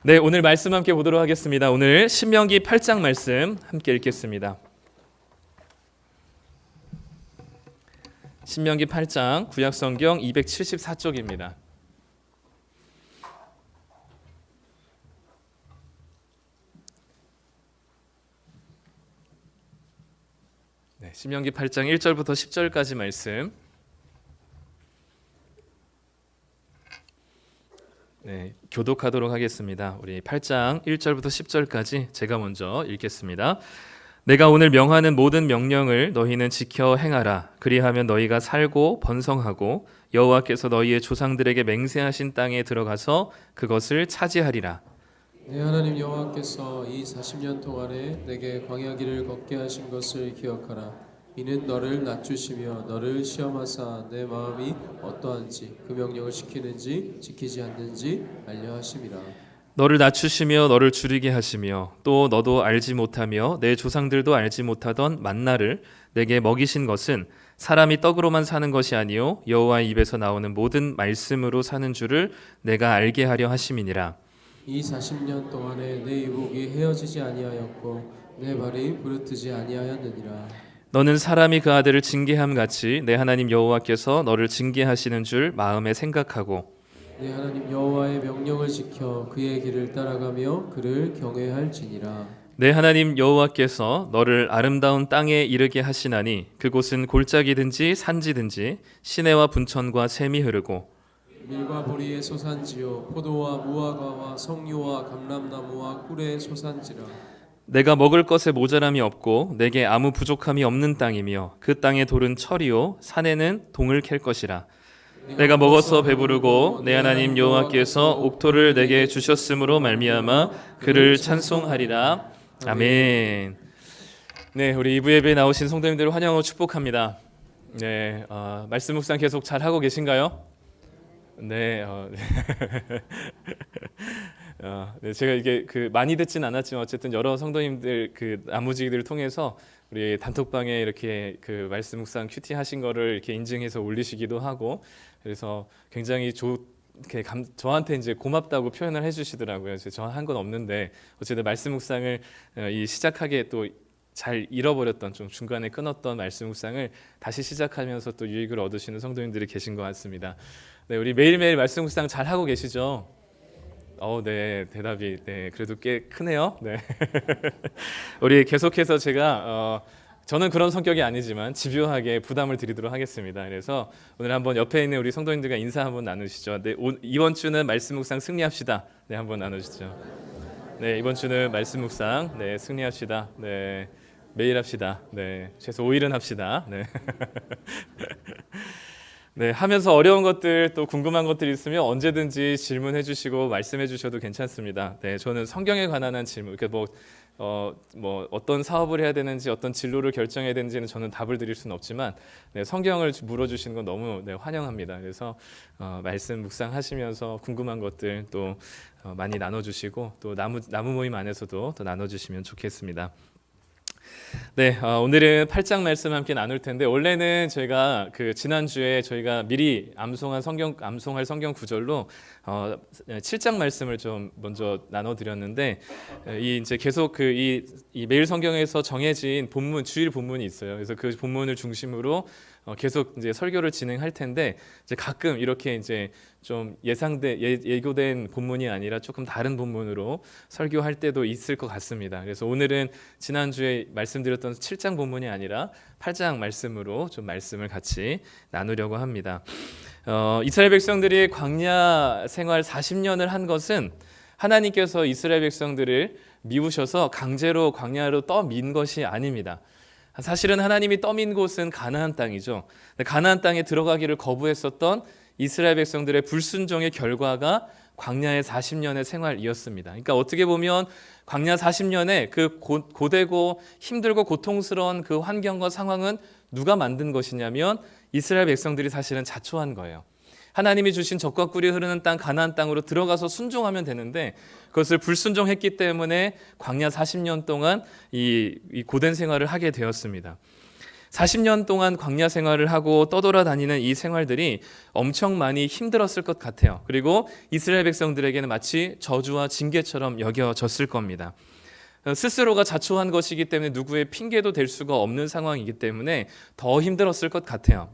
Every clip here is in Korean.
네, 오늘 말씀 함께 보도록 하겠습니다. 오늘 신명기 8장 말씀 함께 읽겠습니다. 신명기 8장 구약성경 274쪽입니다. 네, 신명기 8장 1절부터 10절까지 말씀. 네, 교독하도록 하겠습니다. 우리 8장 1절부터 10절까지 제가 먼저 읽겠습니다. 내가 오늘 명하는 모든 명령을 너희는 지켜 행하라. 그리하면 너희가 살고 번성하고 여호와께서 너희의 조상들에게 맹세하신 땅에 들어가서 그것을 차지하리라. 내 하나님 여호와께서 이 40년 동안에 내게 광야 길을 걷게 하신 것을 기억하라. 이는 너를 낮추시며 너를 시험하사 내 마음이 어떠한지 그 명령을 지키는지 지키지 않는지 알려 하심이라. 너를 낮추시며 너를 줄이게 하시며 또 너도 알지 못하며 내 조상들도 알지 못하던 만나를 내게 먹이신 것은 사람이 떡으로만 사는 것이 아니요 여호와의 입에서 나오는 모든 말씀으로 사는 줄을 내가 알게 하려 하심이니라. 이 40년 동안에 내 이복이 헤어지지 아니하였고 내 발이 부르트지 아니하였느니라. 너는 사람이 그 아들을 징계함 같이 내 하나님 여호와께서 너를 징계하시는 줄 마음에 생각하고 내 하나님 여호와의 명령을 지켜 그의 길을 따라가며 그를 경외할지니라. 내 하나님 여호와께서 너를 아름다운 땅에 이르게 하시나니 그곳은 골짜기든지 산지든지 시내와 분천과 샘이 흐르고 밀과 보리의 소산지요 포도와 무화과와 석류와 감람나무와 꿀의 소산지라. 내가 먹을 것에 모자람이 없고 내게 아무 부족함이 없는 땅이며 그 땅의 돌은 철이요 산에는 동을 캘 것이라. 내가 먹어서 배부르고 내 하나님 여호와께서 옥토를 내게 주셨으므로 말미암아 그를 찬송하리라. 아멘. 네, 우리 이부 예배에 나오신 성도님들을 환영하고 축복합니다. 네, 말씀 묵상 계속 잘 하고 계신가요? 네. 네, 제가 이게 많이 듣진 않았지만 어쨌든 여러 성도님들 나무지기들을 통해서 우리 단톡방에 이렇게 말씀 묵상 큐티 하신 거를 이렇게 인증해서 올리시기도 하고 그래서 굉장히 저한테 이제 고맙다고 표현을 해주시더라고요. 저 한 건 없는데 어쨌든 말씀 묵상을 이 시작하기에 또 잘 잃어버렸던 좀 중간에 끊었던 말씀 묵상을 다시 시작하면서 또 유익을 얻으시는 성도님들이 계신 것 같습니다. 네, 우리 매일매일 말씀 묵상 잘 하고 계시죠? 네, 대답이 그래도 꽤 크네요. 네, 우리 계속해서 제가 저는 그런 성격이 아니지만 집요하게 부담을 드리도록 하겠습니다. 그래서 오늘 한번 옆에 있는 우리 성도님들과 인사 한번 나누시죠. 네, 이번 주는 말씀 묵상 승리합시다. 네, 한번 나누시죠. 네, 이번 주는 말씀 묵상 승리합시다. 네, 매일 합시다. 네, 최소 5일은 합시다. 네. 네, 하면서 어려운 것들 또 궁금한 것들이 있으면 언제든지 질문해 주시고 말씀해 주셔도 괜찮습니다. 네, 저는 성경에 관한 한 질문, 어떤 사업을 해야 되는지 어떤 진로를 결정해야 되는지는 저는 답을 드릴 수는 없지만 성경을 물어주시는 건 너무 환영합니다. 그래서 말씀 묵상하시면서 궁금한 것들 또 많이 나눠주시고 또 나무 모임 안에서도 또 나눠주시면 좋겠습니다. 네, 오늘은 8장 말씀 함께 나눌 텐데 원래는 제가 지난주에 저희가 미리 암송할 성경 구절로 7장 말씀을 좀 먼저 나눠드렸는데 이제 계속 이 매일 성경에서 정해진 주일 본문이 있어요. 그래서 그 본문을 중심으로 계속 이제 설교를 진행할 텐데 이제 가끔 이렇게 이제 좀 예고된 본문이 아니라 조금 다른 본문으로 설교할 때도 있을 것 같습니다. 그래서 오늘은 지난주에 말씀드렸던 7장 본문이 아니라 8장 말씀으로 좀 말씀을 같이 나누려고 합니다. 이스라엘 백성들이 광야 생활 40년을 한 것은 하나님께서 이스라엘 백성들을 미우셔서 강제로 광야로 떠민 것이 아닙니다. 사실은 하나님이 떠민 곳은 가나안 땅이죠. 가나안 땅에 들어가기를 거부했었던 이스라엘 백성들의 불순종의 결과가 광야의 40년의 생활이었습니다. 그러니까 어떻게 보면 광야 40년의 고되고 힘들고 고통스러운 그 환경과 상황은 누가 만든 것이냐면 이스라엘 백성들이 사실은 자초한 거예요. 하나님이 주신 젖과 꿀이 흐르는 땅 가나안 땅으로 들어가서 순종하면 되는데 그것을 불순종했기 때문에 광야 40년 동안 이 고된 생활을 하게 되었습니다. 40년 동안 광야 생활을 하고 떠돌아다니는 이 생활들이 엄청 많이 힘들었을 것 같아요. 그리고 이스라엘 백성들에게는 마치 저주와 징계처럼 여겨졌을 겁니다. 스스로가 자초한 것이기 때문에 누구의 핑계도 될 수가 없는 상황이기 때문에 더 힘들었을 것 같아요.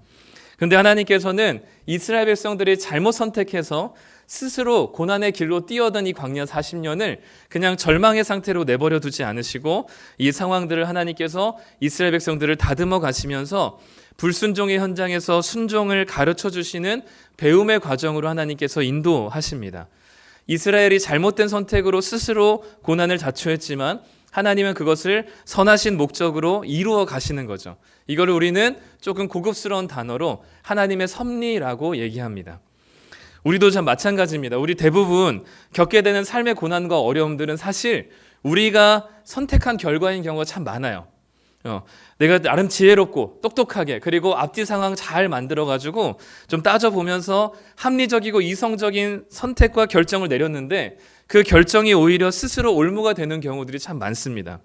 그런데 하나님께서는 이스라엘 백성들이 잘못 선택해서 스스로 고난의 길로 뛰어든 이 광야 40년을 그냥 절망의 상태로 내버려 두지 않으시고 이 상황들을 하나님께서 이스라엘 백성들을 다듬어 가시면서 불순종의 현장에서 순종을 가르쳐 주시는 배움의 과정으로 하나님께서 인도하십니다. 이스라엘이 잘못된 선택으로 스스로 고난을 자초했지만 하나님은 그것을 선하신 목적으로 이루어 가시는 거죠. 이걸 우리는 조금 고급스러운 단어로 하나님의 섭리라고 얘기합니다. 우리도 참 마찬가지입니다. 우리 대부분 겪게 되는 삶의 고난과 어려움들은 사실 우리가 선택한 결과인 경우가 참 많아요. 내가 나름 지혜롭고 똑똑하게 그리고 앞뒤 상황 잘 만들어가지고 좀 따져보면서 합리적이고 이성적인 선택과 결정을 내렸는데 그 결정이 오히려 스스로 올무가 되는 경우들이 참 많습니다.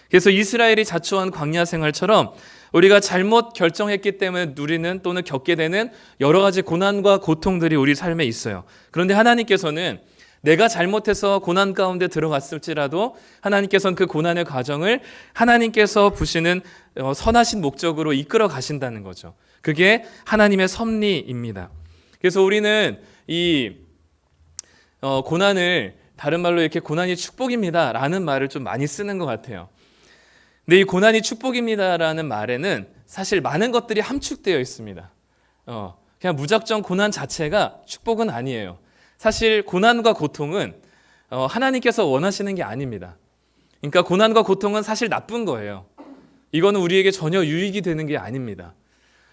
그래서 이스라엘이 자초한 광야 생활처럼 우리가 잘못 결정했기 때문에 누리는 또는 겪게 되는 여러 가지 고난과 고통들이 우리 삶에 있어요. 그런데 하나님께서는 내가 잘못해서 고난 가운데 들어갔을지라도 하나님께서는 그 고난의 과정을 하나님께서 부시는 선하신 목적으로 이끌어 가신다는 거죠. 그게 하나님의 섭리입니다. 그래서 우리는 이 고난을 다른 말로 이렇게 고난이 축복입니다 라는 말을 좀 많이 쓰는 것 같아요. 근데 이 고난이 축복입니다라는 말에는 사실 많은 것들이 함축되어 있습니다. 그냥 무작정 고난 자체가 축복은 아니에요. 사실 고난과 고통은 하나님께서 원하시는 게 아닙니다. 그러니까 고난과 고통은 사실 나쁜 거예요. 이거는 우리에게 전혀 유익이 되는 게 아닙니다.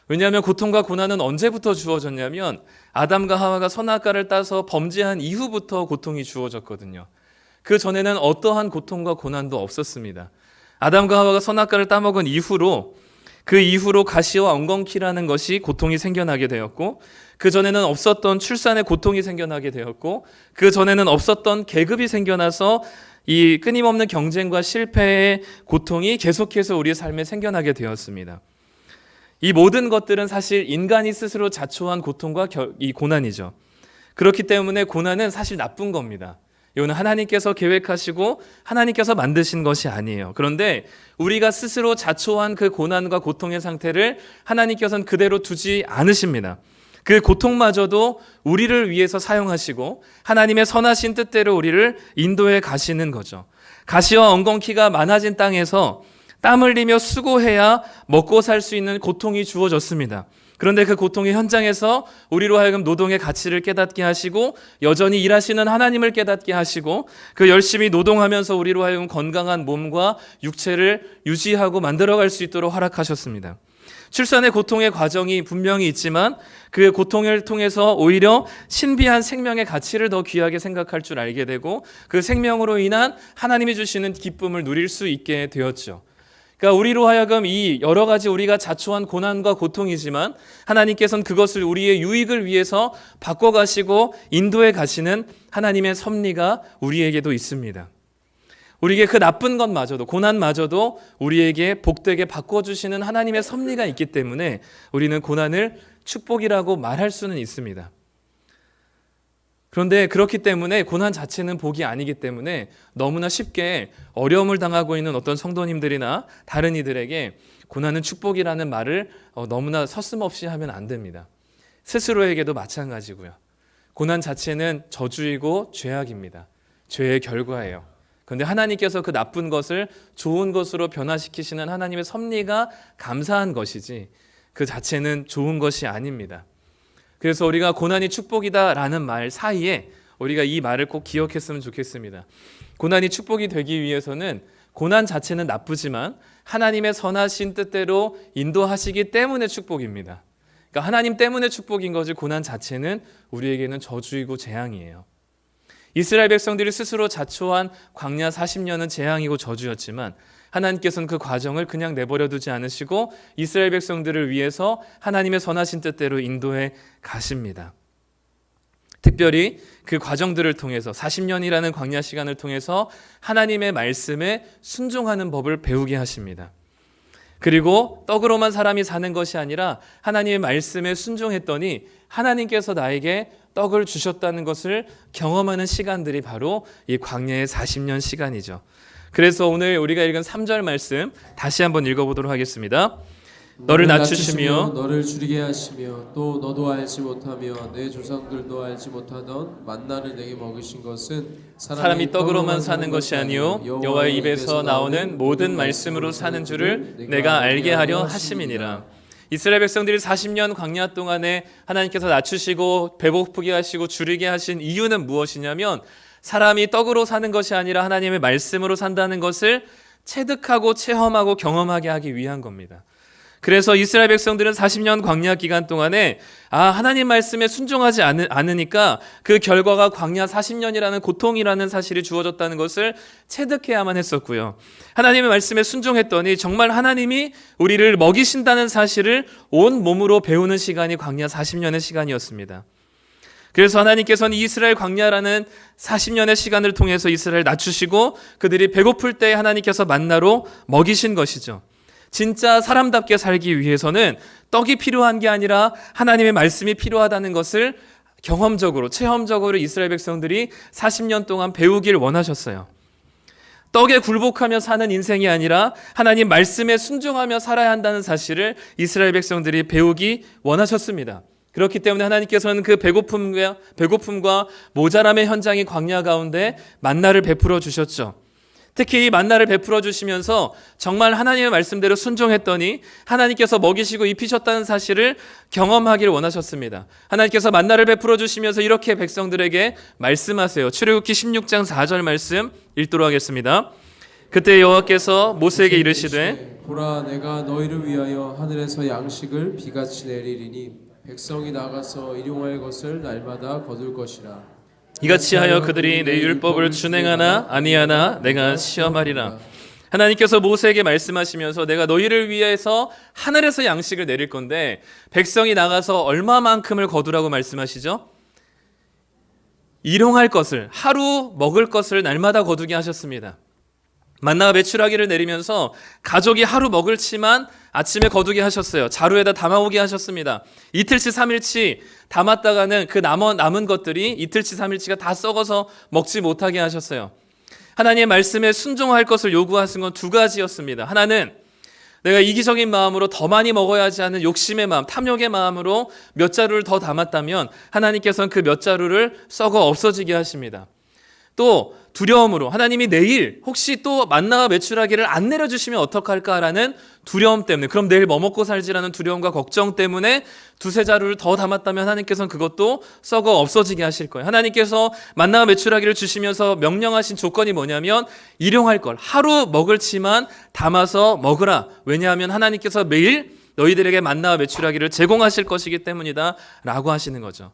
왜냐하면 고통과 고난은 언제부터 주어졌냐면 아담과 하와가 선악과를 따서 범죄한 이후부터 고통이 주어졌거든요. 그 전에는 어떠한 고통과 고난도 없었습니다. 아담과 하와가 선악과를 따먹은 이후로 그 이후로 가시와 엉겅퀴라는 것이 고통이 생겨나게 되었고 그 전에는 없었던 출산의 고통이 생겨나게 되었고 그 전에는 없었던 계급이 생겨나서 이 끊임없는 경쟁과 실패의 고통이 계속해서 우리의 삶에 생겨나게 되었습니다. 이 모든 것들은 사실 인간이 스스로 자초한 고통과 이 고난이죠. 그렇기 때문에 고난은 사실 나쁜 겁니다. 이거는 하나님께서 계획하시고 하나님께서 만드신 것이 아니에요. 그런데 우리가 스스로 자초한 그 고난과 고통의 상태를 하나님께서는 그대로 두지 않으십니다. 그 고통마저도 우리를 위해서 사용하시고 하나님의 선하신 뜻대로 우리를 인도해 가시는 거죠. 가시와 엉겅퀴가 많아진 땅에서 땀 흘리며 수고해야 먹고 살 수 있는 고통이 주어졌습니다. 그런데 그 고통의 현장에서 우리로 하여금 노동의 가치를 깨닫게 하시고 여전히 일하시는 하나님을 깨닫게 하시고 그 열심히 노동하면서 우리로 하여금 건강한 몸과 육체를 유지하고 만들어갈 수 있도록 허락하셨습니다. 출산의 고통의 과정이 분명히 있지만 그 고통을 통해서 오히려 신비한 생명의 가치를 더 귀하게 생각할 줄 알게 되고 그 생명으로 인한 하나님이 주시는 기쁨을 누릴 수 있게 되었죠. 그러니까 우리로 하여금 이 여러 가지 우리가 자초한 고난과 고통이지만 하나님께서는 그것을 우리의 유익을 위해서 바꿔가시고 인도해 가시는 하나님의 섭리가 우리에게도 있습니다. 우리에게 그 나쁜 것마저도 고난마저도 우리에게 복되게 바꿔주시는 하나님의 섭리가 있기 때문에 우리는 고난을 축복이라고 말할 수는 있습니다. 그런데 그렇기 때문에 고난 자체는 복이 아니기 때문에 너무나 쉽게 어려움을 당하고 있는 어떤 성도님들이나 다른 이들에게 고난은 축복이라는 말을 너무나 서슴없이 하면 안 됩니다. 스스로에게도 마찬가지고요. 고난 자체는 저주이고 죄악입니다. 죄의 결과예요. 그런데 하나님께서 그 나쁜 것을 좋은 것으로 변화시키시는 하나님의 섭리가 감사한 것이지 그 자체는 좋은 것이 아닙니다. 그래서 우리가 고난이 축복이다라는 말 사이에 우리가 이 말을 꼭 기억했으면 좋겠습니다. 고난이 축복이 되기 위해서는 고난 자체는 나쁘지만 하나님의 선하신 뜻대로 인도하시기 때문에 축복입니다. 그러니까 하나님 때문에 축복인 거지 고난 자체는 우리에게는 저주이고 재앙이에요. 이스라엘 백성들이 스스로 자초한 광야 40년은 재앙이고 저주였지만 하나님께서는 그 과정을 그냥 내버려 두지 않으시고 이스라엘 백성들을 위해서 하나님의 선하신 뜻대로 인도해 가십니다. 특별히 그 과정들을 통해서 40년이라는 광야 시간을 통해서 하나님의 말씀에 순종하는 법을 배우게 하십니다. 그리고 떡으로만 사람이 사는 것이 아니라 하나님의 말씀에 순종했더니 하나님께서 나에게 떡을 주셨다는 것을 경험하는 시간들이 바로 이 광야의 40년 시간이죠. 그래서 오늘 우리가 읽은 3절 말씀 다시 한번 읽어보도록 하겠습니다. 너를 낮추시며 너를 줄이게 하시며 또 너도 알지 못하며 내 조상들도 알지 못하던 만나를 내게 먹이신 것은 사람이 떡으로만 사는 것이 아니요 여호와의 입에서 나오는 모든 말씀으로 사는 줄을 내가 알게 하려 하심이니라. 이스라엘 백성들이 40년 광야 동안에 하나님께서 낮추시고 배고프게 하시고 줄이게 하신 이유는 무엇이냐면 사람이 떡으로 사는 것이 아니라 하나님의 말씀으로 산다는 것을 체득하고 체험하고 경험하게 하기 위한 겁니다. 그래서 이스라엘 백성들은 40년 광야 기간 동안에 하나님 말씀에 순종하지 않으니까 그 결과가 광야 40년이라는 고통이라는 사실이 주어졌다는 것을 체득해야만 했었고요. 하나님의 말씀에 순종했더니 정말 하나님이 우리를 먹이신다는 사실을 온 몸으로 배우는 시간이 광야 40년의 시간이었습니다. 그래서 하나님께서는 이스라엘 광야라는 40년의 시간을 통해서 이스라엘을 낮추시고 그들이 배고플 때 하나님께서 만나로 먹이신 것이죠. 진짜 사람답게 살기 위해서는 떡이 필요한 게 아니라 하나님의 말씀이 필요하다는 것을 경험적으로, 체험적으로 이스라엘 백성들이 40년 동안 배우길 원하셨어요. 떡에 굴복하며 사는 인생이 아니라 하나님 말씀에 순종하며 살아야 한다는 사실을 이스라엘 백성들이 배우기 원하셨습니다. 그렇기 때문에 하나님께서는 그 배고픔과 모자람의 현장이 광야 가운데 만나를 베풀어 주셨죠. 특히 이 만나를 베풀어 주시면서 정말 하나님의 말씀대로 순종했더니 하나님께서 먹이시고 입히셨다는 사실을 경험하기를 원하셨습니다. 하나님께서 만나를 베풀어 주시면서 이렇게 백성들에게 말씀하세요. 출애굽기 16장 4절 말씀 읽도록 하겠습니다. 그때 여호와께서 모세에게 이르시되 보라 내가 너희를 위하여 하늘에서 양식을 비같이 내리리니 백성이 나가서 일용할 것을 날마다 거둘 것이라. 이같이 하여 그들이 내 율법을 준행하나 아니하나 내가 시험하리라. 하나님께서 모세에게 말씀하시면서 내가 너희를 위해서 하늘에서 양식을 내릴 건데 백성이 나가서 얼마만큼을 거두라고 말씀하시죠? 일용할 것을, 하루 먹을 것을 날마다 거두게 하셨습니다. 만나가 메추라기를 내리면서 가족이 하루 먹을 치만 아침에 거두게 하셨어요. 자루에다 담아오게 하셨습니다. 이틀치 3일치 담았다가는 그 남은 것들이 이틀치 3일치가 다 썩어서 먹지 못하게 하셨어요. 하나님의 말씀에 순종할 것을 요구하신 건 두 가지였습니다. 하나는 내가 이기적인 마음으로 더 많이 먹어야 하지 않은 욕심의 마음, 탐욕의 마음으로 몇 자루를 더 담았다면 하나님께서는 그 몇 자루를 썩어 없어지게 하십니다. 또 두려움으로 하나님이 내일 혹시 또 만나와 메추라기를 안 내려주시면 어떡할까라는 두려움 때문에, 그럼 내일 뭐 먹고 살지라는 두려움과 걱정 때문에 두세 자루를 더 담았다면 하나님께서는 그것도 썩어 없어지게 하실 거예요. 하나님께서 만나와 메추라기를 주시면서 명령하신 조건이 뭐냐면 일용할 걸, 하루 먹을 치만 담아서 먹으라. 왜냐하면 하나님께서 매일 너희들에게 만나와 메추라기를 제공하실 것이기 때문이다 라고 하시는 거죠.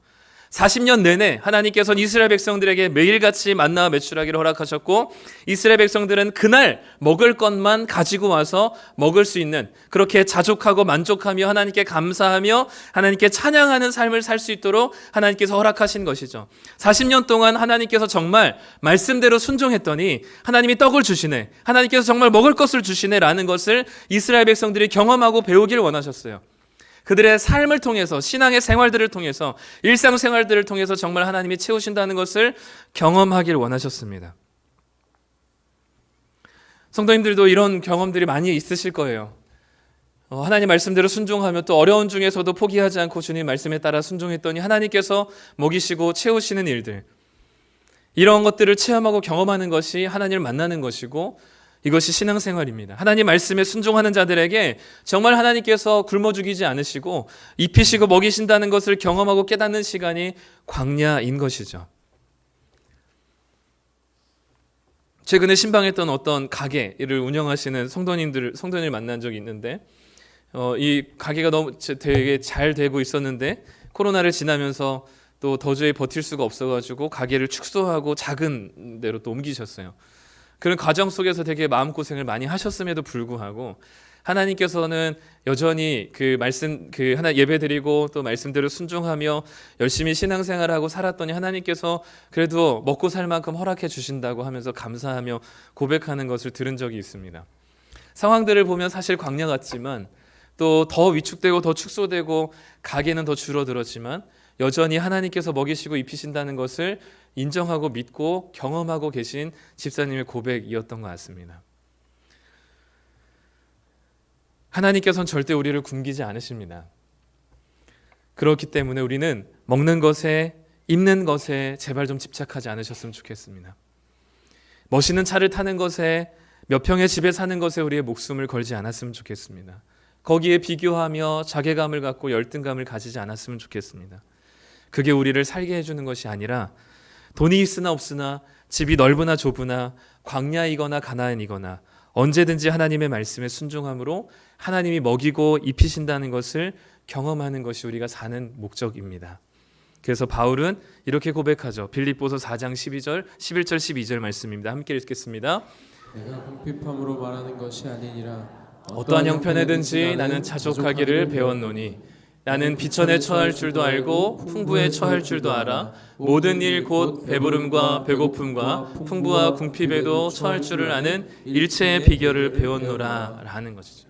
40년 내내 하나님께서는 이스라엘 백성들에게 매일같이 만나와 메추라기를 허락하셨고 이스라엘 백성들은 그날 먹을 것만 가지고 와서 먹을 수 있는, 그렇게 자족하고 만족하며 하나님께 감사하며 하나님께 찬양하는 삶을 살 수 있도록 하나님께서 허락하신 것이죠. 40년 동안 하나님께서 정말 말씀대로 순종했더니 하나님이 떡을 주시네, 하나님께서 정말 먹을 것을 주시네 라는 것을 이스라엘 백성들이 경험하고 배우길 원하셨어요. 그들의 삶을 통해서, 신앙의 생활들을 통해서, 일상생활들을 통해서 정말 하나님이 채우신다는 것을 경험하길 원하셨습니다. 성도님들도 이런 경험들이 많이 있으실 거예요. 하나님 말씀대로 순종하며 또 어려운 중에서도 포기하지 않고 주님 말씀에 따라 순종했더니 하나님께서 먹이시고 채우시는 일들, 이런 것들을 체험하고 경험하는 것이 하나님을 만나는 것이고 이것이 신앙생활입니다. 하나님 말씀에 순종하는 자들에게 정말 하나님께서 굶어 죽이지 않으시고 입히시고 먹이신다는 것을 경험하고 깨닫는 시간이 광야인 것이죠. 최근에 신방했던 어떤 가게를 운영하시는 성도님을 만난 적이 있는데 이 가게가 너무 되게 잘 되고 있었는데 코로나를 지나면서 또 도저히 버틸 수가 없어가지고 가게를 축소하고 작은 데로 또 옮기셨어요. 그런 과정 속에서 되게 마음고생을 많이 하셨음에도 불구하고 하나님께서는 여전히 하나 예배드리고 또 말씀대로 순종하며 열심히 신앙생활하고 살았더니 하나님께서 그래도 먹고 살 만큼 허락해 주신다고 하면서 감사하며 고백하는 것을 들은 적이 있습니다. 상황들을 보면 사실 광야 같지만 또 더 위축되고 더 축소되고 가게는 더 줄어들었지만 여전히 하나님께서 먹이시고 입히신다는 것을 인정하고 믿고 경험하고 계신 집사님의 고백이었던 것 같습니다. 하나님께서는 절대 우리를 굶기지 않으십니다. 그렇기 때문에 우리는 먹는 것에 입는 것에 제발 좀 집착하지 않으셨으면 좋겠습니다. 멋있는 차를 타는 것에 몇 평의 집에 사는 것에 우리의 목숨을 걸지 않았으면 좋겠습니다. 거기에 비교하며 자괴감을 갖고 열등감을 가지지 않았으면 좋겠습니다. 그게 우리를 살게 해주는 것이 아니라 돈이 있으나 없으나 집이 넓으나 좁으나 광야이거나 가나안이거나 언제든지 하나님의 말씀에 순종함으로 하나님이 먹이고 입히신다는 것을 경험하는 것이 우리가 사는 목적입니다. 그래서 바울은 이렇게 고백하죠. 빌립보서 4장 11절 12절 말씀입니다. 함께 읽겠습니다. 내가 궁핍함으로 말하는 것이 아니니라. 어떠한 형편에든지 나는 자족하기를 배웠노니 나는 비천에 처할 줄도 알고 풍부에 처할 줄도 알아 모든 일 곧 배부름과 배고픔과 풍부와 궁핍에도 처할 줄을 아는 일체의 비결을 배웠노라 라는 것이죠.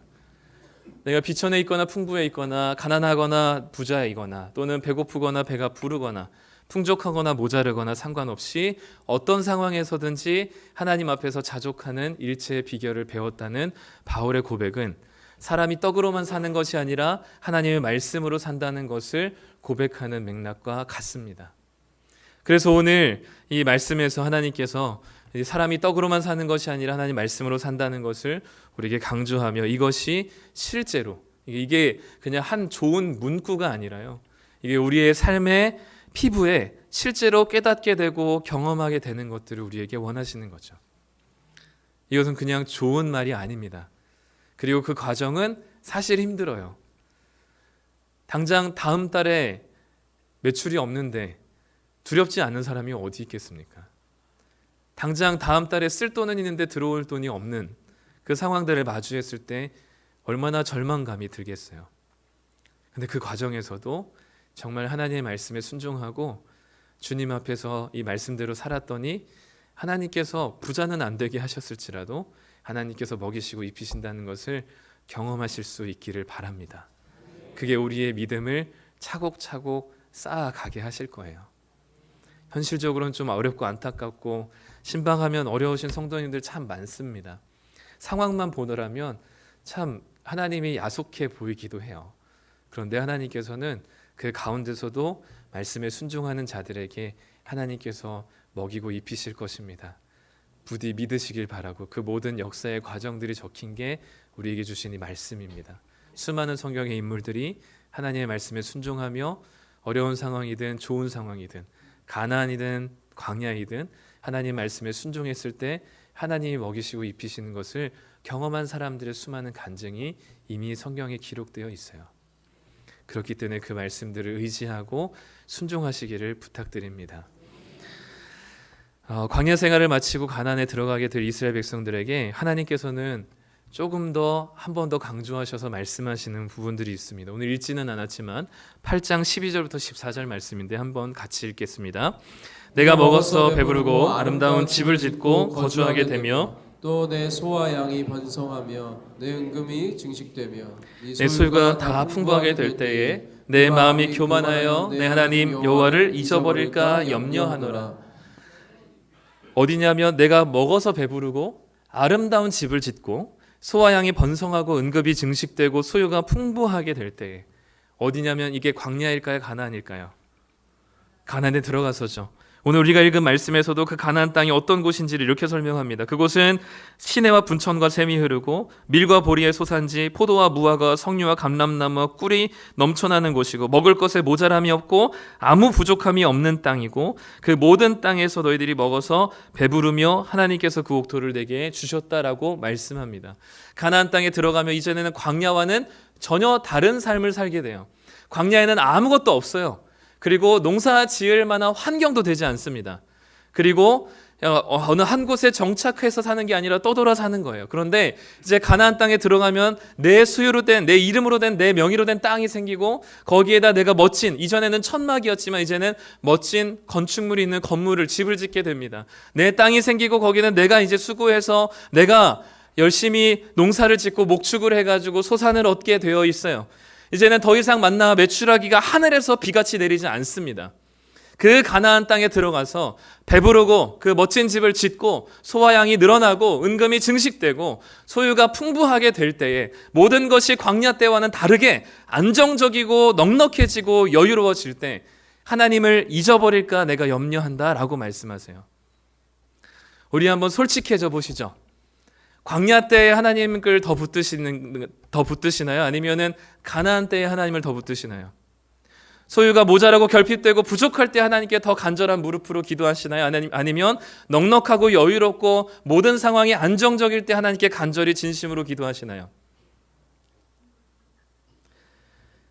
내가 비천에 있거나 풍부에 있거나 가난하거나 부자이거나 또는 배고프거나 배가 부르거나 풍족하거나 모자르거나 상관없이 어떤 상황에서든지 하나님 앞에서 자족하는 일체의 비결을 배웠다는 바울의 고백은 사람이 떡으로만 사는 것이 아니라 하나님의 말씀으로 산다는 것을 고백하는 맥락과 같습니다. 그래서 오늘 이 말씀에서 하나님께서 사람이 떡으로만 사는 것이 아니라 하나님 말씀으로 산다는 것을 우리에게 강조하며 이것이 실제로 이게 그냥 한 좋은 문구가 아니라요. 이게 우리의 삶의 피부에 실제로 깨닫게 되고 경험하게 되는 것들을 우리에게 원하시는 거죠. 이것은 그냥 좋은 말이 아닙니다. 그리고 그 과정은 사실 힘들어요. 당장 다음 달에 매출이 없는데 두렵지 않은 사람이 어디 있겠습니까? 당장 다음 달에 쓸 돈은 있는데 들어올 돈이 없는 그 상황들을 마주했을 때 얼마나 절망감이 들겠어요. 근데 그 과정에서도 정말 하나님의 말씀에 순종하고 주님 앞에서 이 말씀대로 살았더니 하나님께서 부자는 안 되게 하셨을지라도 하나님께서 먹이시고 입히신다는 것을 경험하실 수 있기를 바랍니다. 그게 우리의 믿음을 차곡차곡 쌓아가게 하실 거예요. 현실적으로는 좀 어렵고 안타깝고 신방하면 어려우신 성도님들 참 많습니다. 상황만 보더라면 참 하나님이 야속해 보이기도 해요. 그런데 하나님께서는 그 가운데서도 말씀에 순종하는 자들에게 하나님께서 먹이고 입히실 것입니다. 부디 믿으시길 바라고 그 모든 역사의 과정들이 적힌 게 우리에게 주신 이 말씀입니다. 수많은 성경의 인물들이 하나님의 말씀에 순종하며 어려운 상황이든 좋은 상황이든 가난이든 광야이든 하나님의 말씀에 순종했을 때 하나님이 먹이시고 입히시는 것을 경험한 사람들의 수많은 간증이 이미 성경에 기록되어 있어요. 그렇기 때문에 그 말씀들을 의지하고 순종하시기를 부탁드립니다. 광야 생활을 마치고 가나안에 들어가게 될 이스라엘 백성들에게 하나님께서는 조금 더 한 번 더 강조하셔서 말씀하시는 부분들이 있습니다. 오늘 읽지는 않았지만 8장 12절부터 14절 말씀인데 한번 같이 읽겠습니다. 내가 먹어서 배부르고 아름다운 집을 짓고 거주하게 되며 또 내 소와 양이 번성하며 내 은금이 증식되며 내 소유가 다 풍부하게 될 때에 내 마음이 교만하여 내 하나님 여호와를 잊어버릴까 염려하노라. 어디냐면 내가 먹어서 배부르고 아름다운 집을 짓고 소와 양이 번성하고 은급이 증식되고 소유가 풍부하게 될 때에 어디냐면 이게 광야일까요? 가나안일까요? 가나안에 들어가서죠. 오늘 우리가 읽은 말씀에서도 그 가나안 땅이 어떤 곳인지를 이렇게 설명합니다. 그곳은 시내와 분천과 샘이 흐르고 밀과 보리의 소산지, 포도와 무화과, 석류와 감람나무와 꿀이 넘쳐나는 곳이고 먹을 것에 모자람이 없고 아무 부족함이 없는 땅이고 그 모든 땅에서 너희들이 먹어서 배부르며 하나님께서 그 옥토를 내게 주셨다라고 말씀합니다. 가나안 땅에 들어가면 이전에는 광야와는 전혀 다른 삶을 살게 돼요. 광야에는 아무것도 없어요. 그리고 농사 지을 만한 환경도 되지 않습니다. 그리고 어느 한 곳에 정착해서 사는 게 아니라 떠돌아 사는 거예요. 그런데 이제 가나안 땅에 들어가면 내 수유로 된, 내 이름으로 된, 내 명의로 된 땅이 생기고 거기에다 내가 멋진, 이전에는 천막이었지만 이제는 멋진 건축물이 있는 건물을, 집을 짓게 됩니다. 내 땅이 생기고 거기는 내가 이제 수고해서 내가 열심히 농사를 짓고 목축을 해가지고 소산을 얻게 되어 있어요. 이제는 더 이상 만나와 메추라기가 하늘에서 비같이 내리지 않습니다. 그 가나안 땅에 들어가서 배부르고 그 멋진 집을 짓고 소와 양이 늘어나고 은금이 증식되고 소유가 풍부하게 될 때에 모든 것이 광야 때와는 다르게 안정적이고 넉넉해지고 여유로워질 때 하나님을 잊어버릴까 내가 염려한다라고 말씀하세요. 우리 한번 솔직해져 보시죠. 광야 때에 하나님을 더 붙드시나요? 아니면은 가나안 때에 하나님을 더 붙드시나요? 소유가 모자라고 결핍되고 부족할 때 하나님께 더 간절한 무릎으로 기도하시나요? 아니면 넉넉하고 여유롭고 모든 상황이 안정적일 때 하나님께 간절히 진심으로 기도하시나요?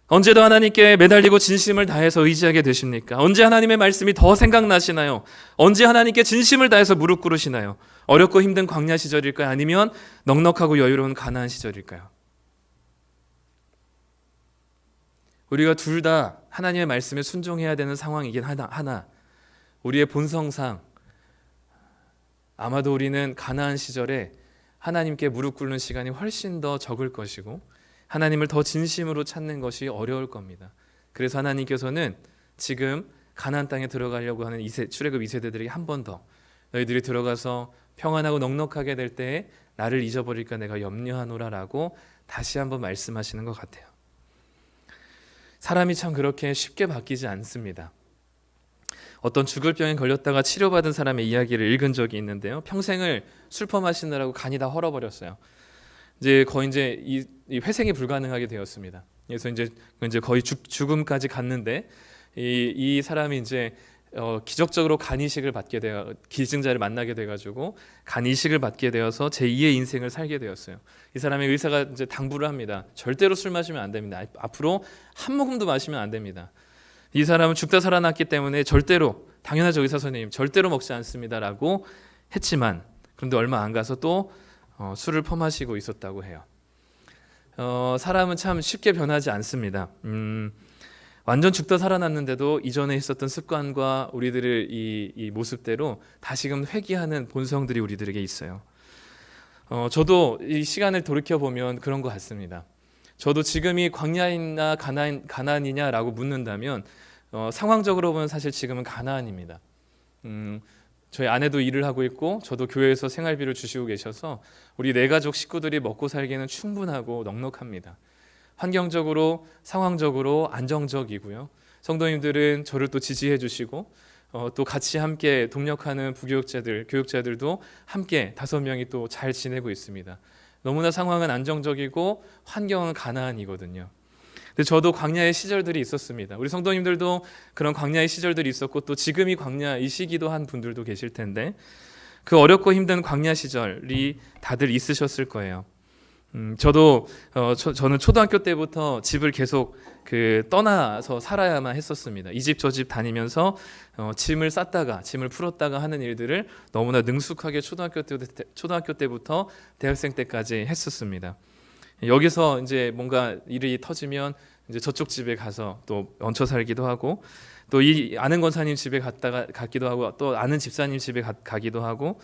언제 더 하나님께 매달리고 진심을 다해서 의지하게 되십니까? 언제 하나님의 말씀이 더 생각나시나요? 언제 하나님께 진심을 다해서 무릎 꿇으시나요? 어렵고 힘든 광야 시절일까요? 아니면 넉넉하고 여유로운 가나안 시절일까요? 우리가 둘 다 하나님의 말씀에 순종해야 되는 상황이긴 하나 우리의 본성상 아마도 우리는 가나안 시절에 하나님께 무릎 꿇는 시간이 훨씬 더 적을 것이고 하나님을 더 진심으로 찾는 것이 어려울 겁니다. 그래서 하나님께서는 지금 가나안 땅에 들어가려고 하는 출애굽 2세대들에게 한 번 더 너희들이 들어가서 평안하고 넉넉하게 될 때에 나를 잊어버릴까 내가 염려하노라라고 다시 한번 말씀하시는 것 같아요. 사람이 참 그렇게 쉽게 바뀌지 않습니다. 어떤 죽을 병에 걸렸다가 치료받은 사람의 이야기를 읽은 적이 있는데요. 평생을 술퍼 마시느라고 간이 다 헐어버렸어요. 이제 거의 이 회생이 불가능하게 되었습니다. 그래서 이제 거의 죽음까지 갔는데 이 사람이 이제 기적적으로 간 이식을 받게 되어 기증자를 만나게 돼가지고 간 이식을 받게 되어서 제2의 인생을 살게 되었어요. 이 사람의 의사가 이제 당부를 합니다. 절대로 술 마시면 안 됩니다. 앞으로 한 모금도 마시면 안 됩니다. 이 사람은 죽다 살아났기 때문에 절대로 당연하죠 의사 선생님 절대로 먹지 않습니다라고 했지만 그런데 얼마 안 가서 또 술을 퍼마시고 있었다고 해요. 사람은 참 쉽게 변하지 않습니다. 완전 죽다 살아났는데도 이전에 있었던 습관과 우리들의 이 모습대로 다시금 회귀하는 본성들이 우리들에게 있어요. 저도 이 시간을 돌이켜 보면 그런 것 같습니다. 저도 지금이 광야이나 가나안이냐라고 묻는다면 상황적으로 보면 사실 지금은 가나안입니다. 저희 아내도 일을 하고 있고 저도 교회에서 생활비를 주시고 계셔서 우리 네 가족 식구들이 먹고 살기에는 충분하고 넉넉합니다. 환경적으로 상황적으로 안정적이고요. 성도님들은 저를 또 지지해 주시고 또 같이 함께 동력하는 교육자들도 함께 5명이 또 잘 지내고 있습니다. 너무나 상황은 안정적이고 환경은 가나안이거든요. 근데 저도 광야의 시절들이 있었습니다. 우리 성도님들도 그런 광야의 시절들이 있었고 또 지금이 광야이시기도 한 분들도 계실 텐데 그 어렵고 힘든 광야 시절이 다들 있으셨을 거예요. 저는 초등학교 때부터 집을 계속 떠나서 살아야만 했었습니다. 이 집 저 집 다니면서 짐을 쌌다가 짐을 풀었다가 하는 일들을 너무나 능숙하게 초등학교 때부터 대학생 때까지 했었습니다. 여기서 이제 뭔가 일이 터지면 이제 저쪽 집에 가서 또 얹혀 살기도 하고 또 이 아는 권사님 집에 갔기도 하고 또 아는 집사님 집에 가기도 하고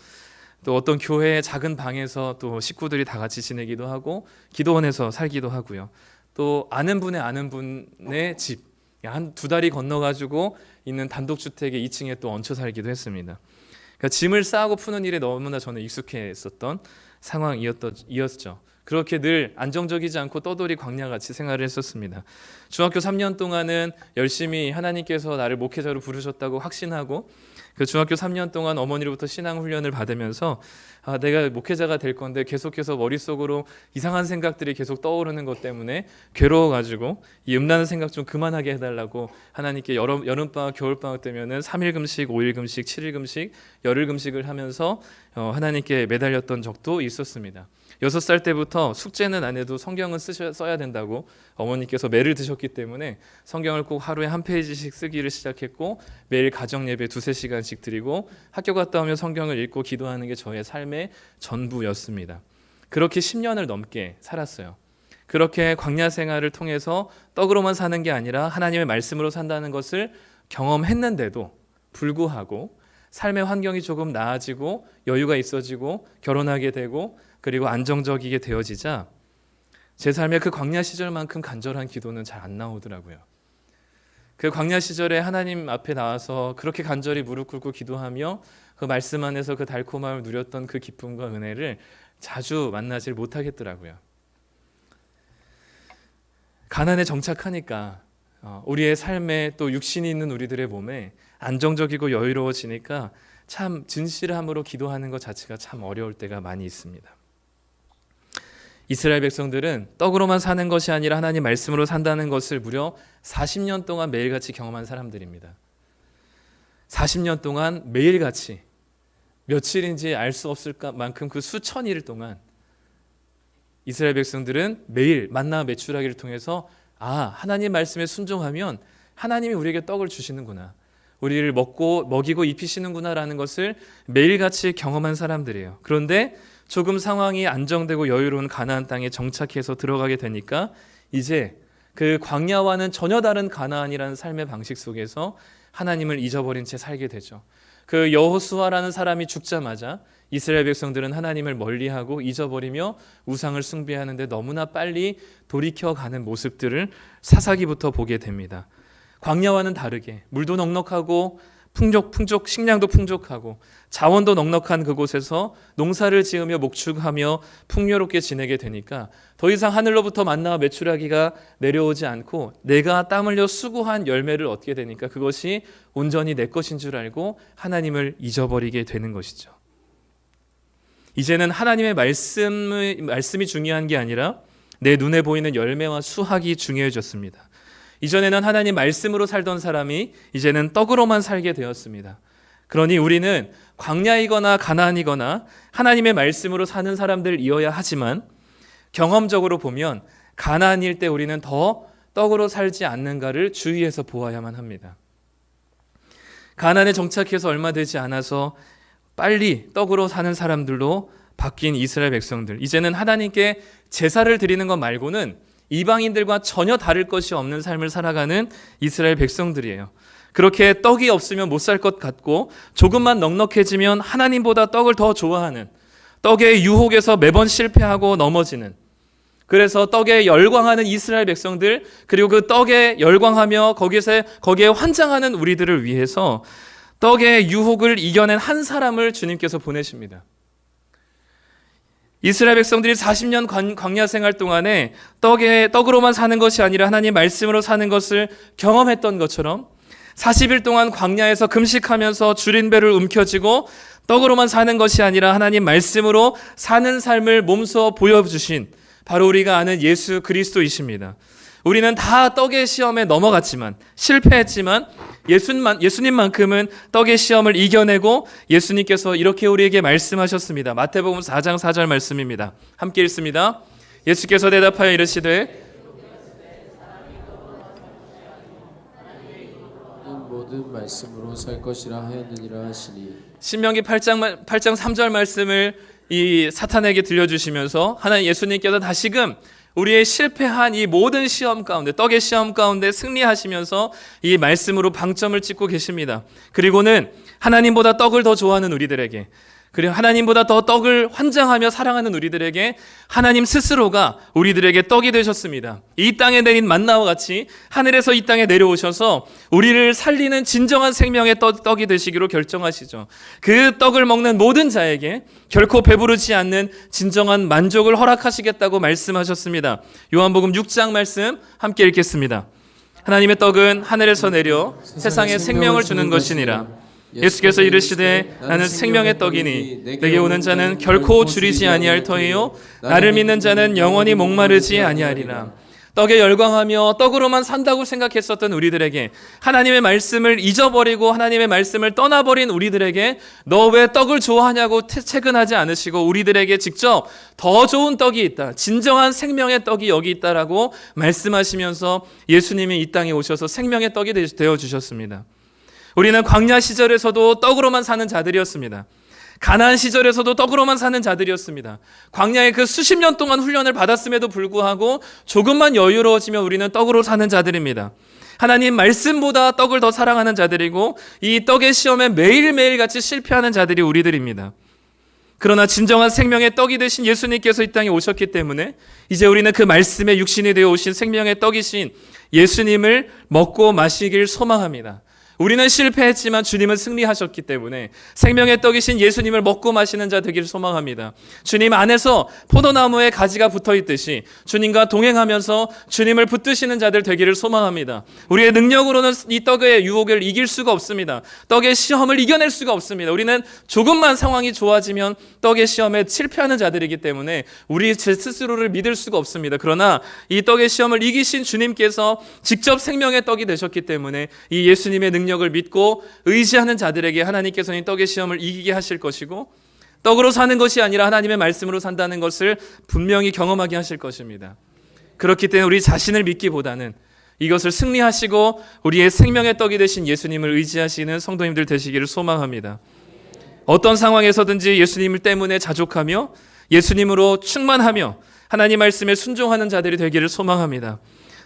또 어떤 교회의 작은 방에서 또 식구들이 다 같이 지내기도 하고 기도원에서 살기도 하고요. 또 아는 분의 집 한 2다리 건너가지고 있는 단독주택의 2층에 또 얹혀 살기도 했습니다. 그러니까 짐을 싸고 푸는 일에 너무나 저는 익숙했었던 상황이었죠. 그렇게 늘 안정적이지 않고 떠돌이 광야같이 생활을 했었습니다. 중학교 3년 동안은 열심히 하나님께서 나를 목회자로 부르셨다고 확신하고 그 중학교 3년 동안 어머니로부터 신앙 훈련을 받으면서 내가 목회자가 될 건데 계속해서 머릿속으로 이상한 생각들이 계속 떠오르는 것 때문에 괴로워가지고 이 음란한 생각 좀 그만하게 해달라고 하나님께 여름방학 겨울방학 되면은 3일 금식 5일 금식 7일 금식 열흘 금식을 하면서 하나님께 매달렸던 적도 있었습니다. 6살 때부터 숙제는 안 해도 성경은 써야 된다고 어머니께서 매를 드셨기 때문에 성경을 꼭 하루에 한 페이지씩 쓰기를 시작했고 매일 가정예배 2-3시간씩 드리고 학교 갔다 오면 성경을 읽고 기도하는 게 저의 삶의 전부였습니다. 그렇게 10년을 넘게 살았어요. 그렇게 광야 생활을 통해서 떡으로만 사는 게 아니라 하나님의 말씀으로 산다는 것을 경험했는데도 불구하고 삶의 환경이 조금 나아지고 여유가 있어지고 결혼하게 되고 그리고 안정적이게 되어지자 제 삶의 그 광야 시절만큼 간절한 기도는 잘 안 나오더라고요. 그 광야 시절에 하나님 앞에 나와서 그렇게 간절히 무릎 꿇고 기도하며 그 말씀 안에서 그 달콤함을 누렸던 그 기쁨과 은혜를 자주 만나질 못하겠더라고요. 가난에 정착하니까 우리의 삶에 또 육신이 있는 우리들의 몸에 안정적이고 여유로워지니까 참 진실함으로 기도하는 것 자체가 참 어려울 때가 많이 있습니다. 이스라엘 백성들은 떡으로만 사는 것이 아니라 하나님 말씀으로 산다는 것을 무려 40년 동안 매일같이 경험한 사람들입니다. 40년 동안 매일같이 며칠인지 알 수 없을 만큼 그 수천 일 동안 이스라엘 백성들은 매일 만나 메추라기를 통해서 하나님 말씀에 순종하면 하나님이 우리에게 떡을 주시는구나, 우리를 먹이고 입히시는구나라는 것을 매일같이 경험한 사람들이에요. 그런데 조금 상황이 안정되고 여유로운 가나안 땅에 정착해서 들어가게 되니까 이제 그 광야와는 전혀 다른 가나안이라는 삶의 방식 속에서 하나님을 잊어버린 채 살게 되죠. 그 여호수아라는 사람이 죽자마자 이스라엘 백성들은 하나님을 멀리하고 잊어버리며 우상을 숭배하는데 너무나 빨리 돌이켜가는 모습들을 사사기부터 보게 됩니다. 광야와는 다르게 물도 넉넉하고 풍족 식량도 풍족하고 자원도 넉넉한 그곳에서 농사를 지으며 목축하며 풍요롭게 지내게 되니까 더 이상 하늘로부터 만나와 메추라기가 내려오지 않고 내가 땀 흘려 수고한 열매를 얻게 되니까 그것이 온전히 내 것인 줄 알고 하나님을 잊어버리게 되는 것이죠. 이제는 하나님의 말씀이 중요한 게 아니라 내 눈에 보이는 열매와 수확이 중요해졌습니다. 이전에는 하나님 말씀으로 살던 사람이 이제는 떡으로만 살게 되었습니다. 그러니 우리는 광야이거나 가나안이거나 하나님의 말씀으로 사는 사람들이어야 하지만 경험적으로 보면 가나안일 때 우리는 더 떡으로 살지 않는가를 주의해서 보아야만 합니다. 가나안에 정착해서 얼마 되지 않아서 빨리 떡으로 사는 사람들로 바뀐 이스라엘 백성들, 이제는 하나님께 제사를 드리는 것 말고는 이방인들과 전혀 다를 것이 없는 삶을 살아가는 이스라엘 백성들이에요. 그렇게 떡이 없으면 못 살 것 같고 조금만 넉넉해지면 하나님보다 떡을 더 좋아하는, 떡의 유혹에서 매번 실패하고 넘어지는, 그래서 떡에 열광하는 이스라엘 백성들, 그리고 그 떡에 열광하며 거기에 환장하는 우리들을 위해서 떡의 유혹을 이겨낸 한 사람을 주님께서 보내십니다. 이스라엘 백성들이 40년 광야 생활 동안에 떡으로만 사는 것이 아니라 하나님 말씀으로 사는 것을 경험했던 것처럼 40일 동안 광야에서 금식하면서 줄인 배를 움켜쥐고 떡으로만 사는 것이 아니라 하나님 말씀으로 사는 삶을 몸소 보여주신 바로 우리가 아는 예수 그리스도이십니다. 우리는 다 떡의 시험에 넘어갔지만 실패했지만 예수님만큼은 떡의 시험을 이겨내고 예수님께서 이렇게 우리에게 말씀하셨습니다. 마태복음 4장 4절 말씀입니다. 함께 읽습니다. 예수께서 대답하여 이르시되 모든 말씀으로 살 것이라 하였느니라 하시니. 신명기 8장 3절 말씀을 이 사탄에게 들려주시면서 하나님 예수님께서 다시금 우리의 실패한 이 모든 시험 가운데, 떡의 시험 가운데 승리하시면서 이 말씀으로 방점을 찍고 계십니다. 그리고는 하나님보다 떡을 더 좋아하는 우리들에게, 그리고 하나님보다 더 떡을 환장하며 사랑하는 우리들에게 하나님 스스로가 우리들에게 떡이 되셨습니다. 이 땅에 내린 만나와 같이 하늘에서 이 땅에 내려오셔서 우리를 살리는 진정한 생명의 떡이 되시기로 결정하시죠. 그 떡을 먹는 모든 자에게 결코 배부르지 않는 진정한 만족을 허락하시겠다고 말씀하셨습니다. 요한복음 6장 말씀 함께 읽겠습니다. 하나님의 떡은 하늘에서 내려 세상에 생명을 주는 것이니라. 예수께서 이르시되 나는 생명의 떡이니 내게 오는 자는 결코 줄이지 아니할 터이요 나를 믿는 자는 영원히 목마르지 아니하리라. 떡에 열광하며 떡으로만 산다고 생각했었던 우리들에게, 하나님의 말씀을 잊어버리고 하나님의 말씀을 떠나버린 우리들에게 너 왜 떡을 좋아하냐고 채근하지 않으시고 우리들에게 직접 더 좋은 떡이 있다, 진정한 생명의 떡이 여기 있다라고 말씀하시면서 예수님이 이 땅에 오셔서 생명의 떡이 되어주셨습니다. 우리는 광야 시절에서도 떡으로만 사는 자들이었습니다. 가나안 시절에서도 떡으로만 사는 자들이었습니다. 광야의 그 수십 년 동안 훈련을 받았음에도 불구하고 조금만 여유로워지면 우리는 떡으로 사는 자들입니다. 하나님 말씀보다 떡을 더 사랑하는 자들이고 이 떡의 시험에 매일매일 같이 실패하는 자들이 우리들입니다. 그러나 진정한 생명의 떡이 되신 예수님께서 이 땅에 오셨기 때문에 이제 우리는 그 말씀의 육신이 되어 오신 생명의 떡이신 예수님을 먹고 마시길 소망합니다. 우리는 실패했지만 주님은 승리하셨기 때문에 생명의 떡이신 예수님을 먹고 마시는 자 되기를 소망합니다. 주님 안에서 포도나무에 가지가 붙어 있듯이 주님과 동행하면서 주님을 붙드시는 자들 되기를 소망합니다. 우리의 능력으로는 이 떡의 유혹을 이길 수가 없습니다. 떡의 시험을 이겨낼 수가 없습니다. 우리는 조금만 상황이 좋아지면 떡의 시험에 실패하는 자들이기 때문에 우리 스스로를 믿을 수가 없습니다. 그러나 이 떡의 시험을 이기신 주님께서 직접 생명의 떡이 되셨기 때문에 이 예수님의 능력을 믿고 의지하는 자들에게 하나님께서는 이 떡의 시험을 이기게 하실 것이고 떡으로 사는 것이 아니라 하나님의 말씀으로 산다는 것을 분명히 경험하게 하실 것입니다. 그렇기 때문에 우리 자신을 믿기보다는 이것을 승리하시고 우리의 생명의 떡이 되신 예수님을 의지하시는 성도님들 되시기를 소망합니다. 어떤 상황에서든지 예수님 때문에 자족하며 예수님으로 충만하며 하나님 말씀에 순종하는 자들이 되기를 소망합니다.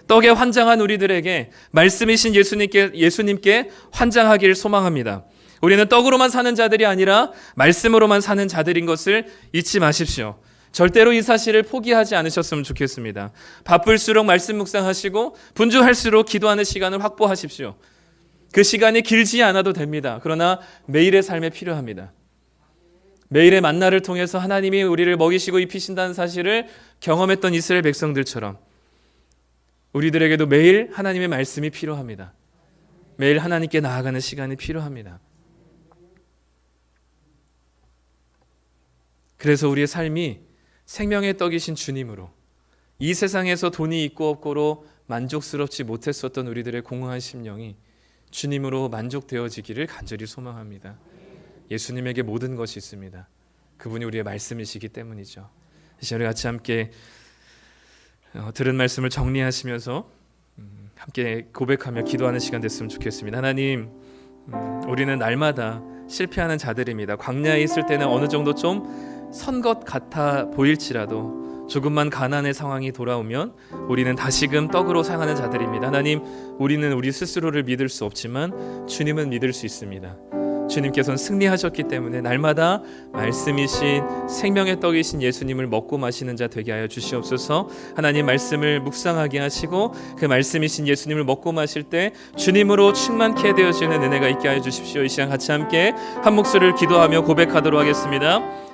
떡에 환장한 우리들에게 말씀이신 예수님께 환장하기를 소망합니다. 우리는 떡으로만 사는 자들이 아니라 말씀으로만 사는 자들인 것을 잊지 마십시오. 절대로 이 사실을 포기하지 않으셨으면 좋겠습니다. 바쁠수록 말씀 묵상하시고 분주할수록 기도하는 시간을 확보하십시오. 그 시간이 길지 않아도 됩니다. 그러나 매일의 삶에 필요합니다. 매일의 만나를 통해서 하나님이 우리를 먹이시고 입히신다는 사실을 경험했던 이스라엘 백성들처럼 우리들에게도 매일 하나님의 말씀이 필요합니다. 매일 하나님께 나아가는 시간이 필요합니다. 그래서 우리의 삶이 생명의 떡이신 주님으로 이 세상에서 돈이 있고 없고로 만족스럽지 못했었던 우리들의 공허한 심령이 주님으로 만족되어지기를 간절히 소망합니다. 예수님에게 모든 것이 있습니다. 그분이 우리의 말씀이시기 때문이죠. 이제 우리 같이 함께 들은 말씀을 정리하시면서 함께 고백하며 기도하는 시간 됐으면 좋겠습니다. 하나님, 우리는 날마다 실패하는 자들입니다. 광야에 있을 때는 어느 정도 좀 선 것 같아 보일지라도 조금만 가난의 상황이 돌아오면 우리는 다시금 떡으로 상하는 자들입니다. 하나님, 우리는 우리 스스로를 믿을 수 없지만 주님은 믿을 수 있습니다. 주님께서는 승리하셨기 때문에 날마다 말씀이신 생명의 떡이신 예수님을 먹고 마시는 자 되게 하여 주시옵소서. 하나님 말씀을 묵상하게 하시고 그 말씀이신 예수님을 먹고 마실 때 주님으로 충만케 되어지는 은혜가 있게 하여 주십시오. 이 시간 같이 함께 한 목소리를 기도하며 고백하도록 하겠습니다.